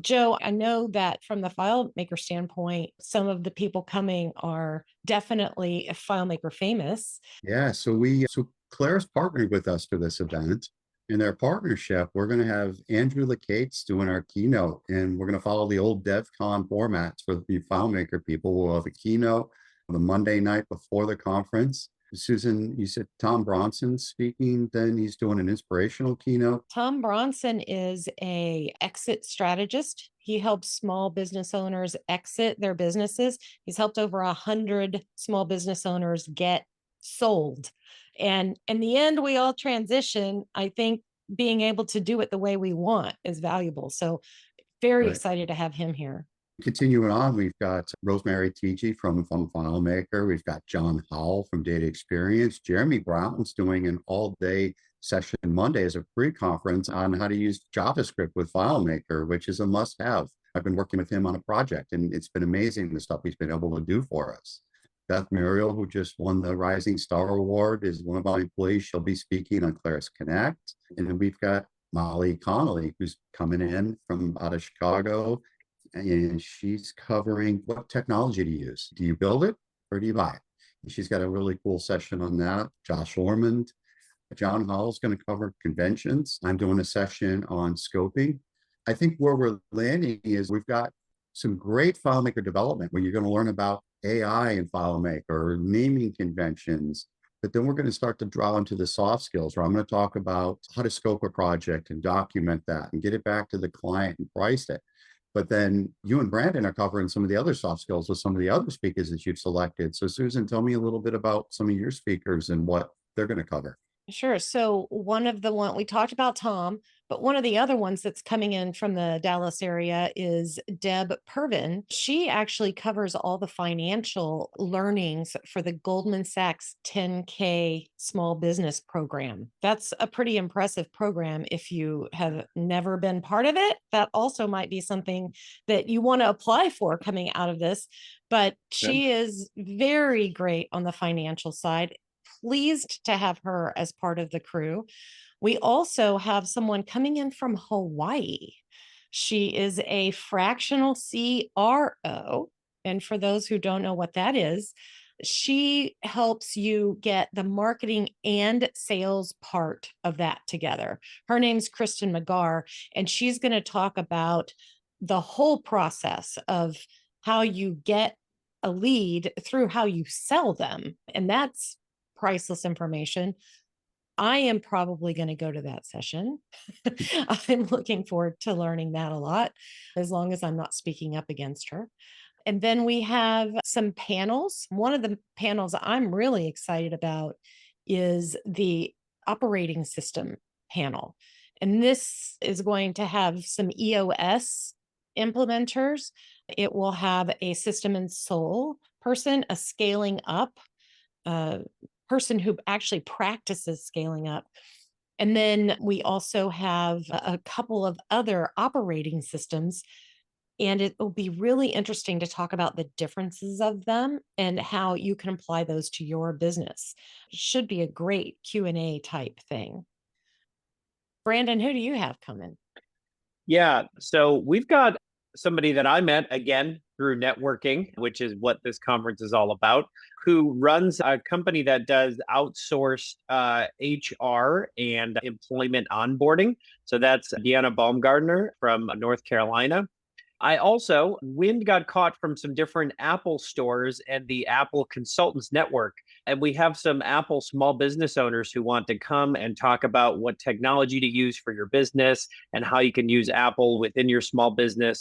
Joe, I know that from the FileMaker standpoint, some of the people coming are definitely FileMaker famous. Yeah, so Claire's partnered with us for this event. In their partnership, we're going to have Andrew LeCates doing our keynote, and we're going to follow the old DevCon formats for the FileMaker people. We'll have a keynote the Monday night before the conference. Susan, you said Tom Bronson's speaking, then he's doing an inspirational keynote. Tom Bronson is a exit strategist. He helps small business owners exit their businesses. He's helped over 100 small business owners get sold. And in the end, we all transition. I think being able to do it the way we want is valuable. So very Right. excited to have him here. Continuing on, we've got Rosemary Tigi from FileMaker. We've got John Howell from Data Experience. Jeremy Brown's doing an all-day session Monday as a pre-conference on how to use JavaScript with FileMaker, which is a must-have. I've been working with him on a project, and it's been amazing the stuff he's been able to do for us. Beth Muriel, who just won the Rising Star Award, is one of our employees. She'll be speaking on Claris Connect. And then we've got Molly Connolly, who's coming in from out of Chicago, and she's covering what technology to use. Do you build it or do you buy it? And she's got a really cool session on that. Josh Ormond, John Hall's going to cover conventions. I'm doing a session on scoping. I think where we're landing is we've got some great FileMaker development where you're going to learn about AI in FileMaker, naming conventions, but then we're going to start to draw into the soft skills where I'm going to talk about how to scope a project and document that and get it back to the client and price it. But then you and Brandon are covering some of the other soft skills with some of the other speakers that you've selected. So Susan, tell me a little bit about some of your speakers and what they're going to cover. Sure. So one we talked about Tom, but one of the other ones that's coming in from the Dallas area is Deb Pervin. She actually covers all the financial learnings for the Goldman Sachs 10K small business program. That's a pretty impressive program. If you have never been part of it, that also might be something that you want to apply for coming out of this. But she is very great on the financial side. Pleased to have her as part of the crew. We also have someone coming in from Hawaii. She is a fractional CRO. And for those who don't know what that is, she helps you get the marketing and sales part of that together. Her name's Kristen McGarr, and she's going to talk about the whole process of how you get a lead through how you sell them. And that's priceless information. I am probably going to go to that session. I'm looking forward to learning that a lot, as long as I'm not speaking up against her. And then we have some panels. One of the panels I'm really excited about is the operating system panel. And this is going to have some EOS implementers. It will have a system and soul person, a scaling up person who actually practices scaling up. And then we also have a couple of other operating systems. And it will be really interesting to talk about the differences of them and how you can apply those to your business. Should be a great Q&A type thing. Brandon, who do you have coming? Yeah, so we've got somebody that I met again through networking, which is what this conference is all about, who runs a company that does outsourced HR and employment onboarding. So that's Deanna Baumgardner from North Carolina. I also, wind got caught from some different Apple stores and the Apple Consultants Network. And we have some Apple small business owners who want to come and talk about what technology to use for your business and how you can use Apple within your small business.